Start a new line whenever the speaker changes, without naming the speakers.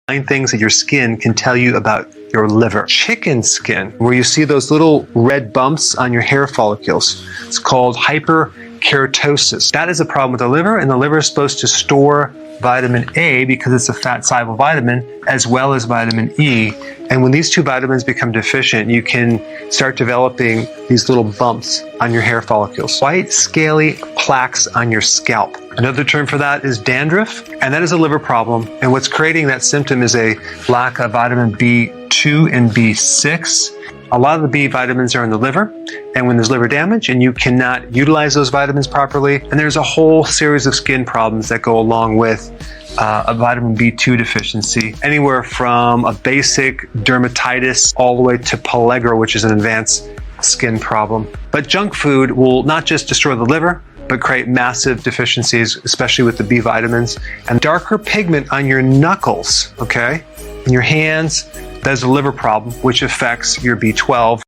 things that your skin can tell you about your liver. Chicken skin, where you see those little red bumps on your hair follicles, it's called hyperkeratosis. That is a problem with the liver, and the liver is supposed to store vitamin A because it's a fat-soluble vitamin, as well as vitamin E. And when these two vitamins become deficient, you can start developing these little bumps on your hair follicles. White, scaly plaques on your scalp. Another term for that is dandruff, and that is a liver problem. And what's creating that symptom is a lack of vitamin B2 and B6. A lot of the B vitamins are in the liver, and when there's liver damage and you cannot utilize those vitamins properly, and there's a whole series of skin problems that go along with a vitamin B2 deficiency, anywhere from a basic dermatitis all the way to pellagra, which is an advanced skin problem. But junk food will not just destroy the liver, but create massive deficiencies, especially with the B vitamins. And darker pigment on your knuckles, okay, in your hands, that's a liver problem, which affects your B12.